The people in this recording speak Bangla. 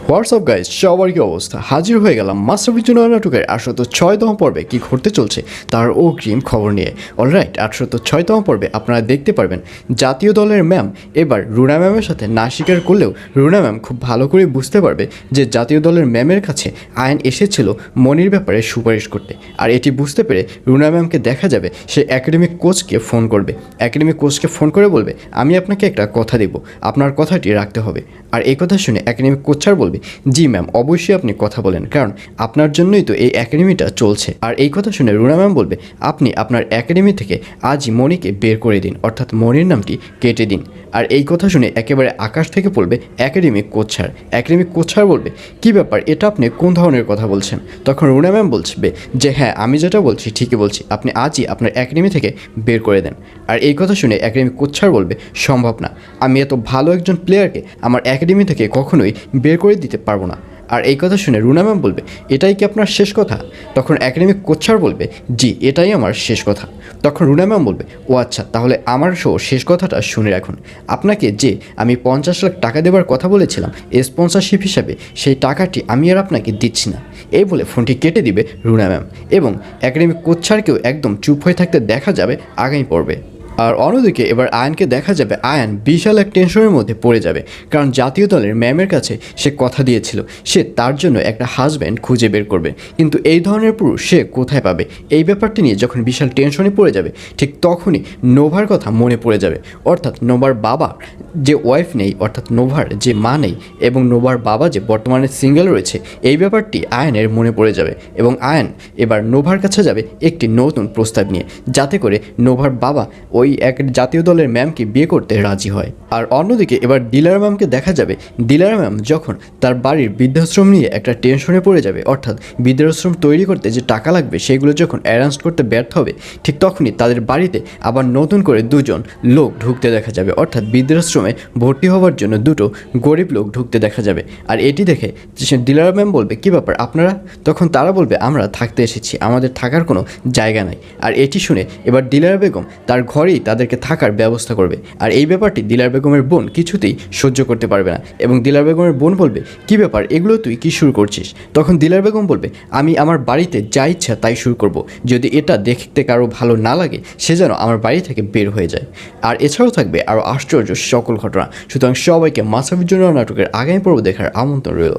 হোয়াটসঅ্যাপ গাইজ, সবার কি অবস্থা? হাজির হয়ে গেলাম মাশরাফে নাটকের ৮০৬তম পর্বে কী ঘটতে চলছে তার অগ্রিম খবর নিয়ে। অলরাইট, ৮০৬তম পর্বে আপনারা দেখতে পারবেন জাতীয় দলের ম্যাম এবার রুনা ম্যামের সাথে না স্বীকার করলেও রুনা ম্যাম খুব ভালো করে বুঝতে পারবে যে জাতীয় দলের ম্যামের কাছে আয়ন এসেছিল মনির ব্যাপারে সুপারিশ করতে। আর এটি বুঝতে পেরে রুনা ম্যামকে দেখা যাবে সে একাডেমিক কোচকে ফোন করবে। একাডেমিক কোচকে ফোন করে বলবে, আমি আপনাকে একটা কথা দেব, আপনার কথাটি রাখতে হবে। আর এই কথা শুনে একাডেমিক কোচ স্যার বলবে, জি ম্যাম, অবশ্যই আপনি কথা বলেন, কারণ আপনার জন্যই তো এই একাডেমিটা চলছে। আর এই কথা শুনে রুনা ম্যাম বলবে, আপনি আপনার একাডেমি থেকে আজই মনিকে বের করে দিন, অর্থাৎ মনির নামটি কেটে দিন। আর এই কথা শুনে একেবারে আকাশ থেকে পড়বে academic coach sir. Academic coach sir বলবে, কী ব্যাপার, এটা আপনি কোন ধরনের কথা বলছেন? তখন রুনা ম্যাম বলবে যে হ্যাঁ, আমি যেটা বলছি ঠিকই বলছি, আপনি আজই আপনার একাডেমি থেকে বের করে দেন। আর এই কথা শুনে একাডেমিক কোচ স্যার বলবে, সম্ভব না, আমি এত ভালো একজন প্লেয়ারকে আমার একাডেমি থেকে কখনোই বের করে দিতে পারবো না। আর এই কথা শুনে রুনা ম্যাম বলবে, এটাই কি আপনার শেষ কথা? তখন একাডেমিক কোচ স্যার বলবে, জি, এটাই আমার শেষ কথা। তখন রুনা ম্যাম বলবে, ও আচ্ছা, তাহলে আমার শেষ কথাটা শুনে রাখুন। আপনাকে যে আমি 50 লাখ টাকা দেওয়ার কথা বলেছিলাম স্পন্সরশিপ হিসাবে, সেই টাকাটি আমি আর আপনাকে দিচ্ছি না। এই বলে ফোনটি কেটে দিবে রুনা ম্যাম, এবং একাডেমিক কোচ স্যারকেও একদম চুপ হয়ে থাকতে দেখা যাবে আগামী পর্বে। আর অন্যদিকে এবার আয়নকে দেখা যাবে আয়ন বিশাল এক টেনশনের মধ্যে পড়ে যাবে, কারণ জাতীয় দলের ম্যামের কাছে সে কথা দিয়েছিল সে তার জন্য একটা হাজব্যান্ড খুঁজে বের করবে, কিন্তু এই ধরনের পুরুষ সে কোথায় পাবে? এই ব্যাপারটি নিয়ে যখন বিশাল টেনশনে পড়ে যাবে, ঠিক তখনই নোভার কথা মনে পড়ে যাবে। অর্থাৎ নোভার বাবা যে ওয়াইফ নেই, অর্থাৎ নোভার যে মা নেই, এবং নোভার বাবা যে বর্তমানে সিঙ্গেল রয়েছে, এই ব্যাপারটি আয়নের মনে পড়ে যাবে। এবং আয়ন এবার নোভার কাছে যাবে একটি নতুন প্রস্তাব নিয়ে, যাতে করে নোভার বাবা ওই এক জাতীয় দলের ম্যামকে বিয়ে করতে রাজি হয়। আর অন্যদিকে এবার দিলারা ম্যামকে দেখা যাবে, দিলারা ম্যাম যখন তার বাড়ির বৃদ্ধাশ্রম নিয়ে একটা টেনশনে পড়ে যাবে, অর্থাৎ বৃদ্ধাশ্রম তৈরি করতে যে টাকা লাগবে সেগুলো যখন অ্যারেঞ্জ করতে ব্যর্থ হবে, ঠিক তখনই তাদের বাড়িতে আবার নতুন করে দুজন লোক ঢুকতে দেখা যাবে, অর্থাৎ বৃদ্ধাশ্রমে ভর্তি হওয়ার জন্য দুটো গরিব লোক ঢুকতে দেখা যাবে। আর এটি দেখে দিলারা ম্যাম বলবে, কী ব্যাপার আপনারা? তখন তারা বলবে, আমরা থাকতে এসেছি, আমাদের থাকার কোনো জায়গা নাই। আর এটি শুনে এবার দিলারা বেগম তার ঘরেই তাদেরকে থাকার ব্যবস্থা করবে। আর এই ব্যাপারটি দিলার বেগমের বোন কিছুতেই সহ্য করতে পারবে না, এবং দিলার বেগমের বোন বলবে, কী ব্যাপার, এগুলো তুই কী শুরু করছিস? তখন দিলার বেগম বলবে, আমি আমার বাড়িতে যা ইচ্ছা তাই শুরু করব, যদি এটা দেখতে কারো ভালো না লাগে সে যেন আমার বাড়ি থেকে বের হয়ে যায়। আর এছাড়াও থাকবে আরও আশ্চর্য সকল ঘটনা। সুতরাং সবাইকে মাশরাফে নাটকের আগামী পর্ব দেখার আমন্ত্রণ রইল।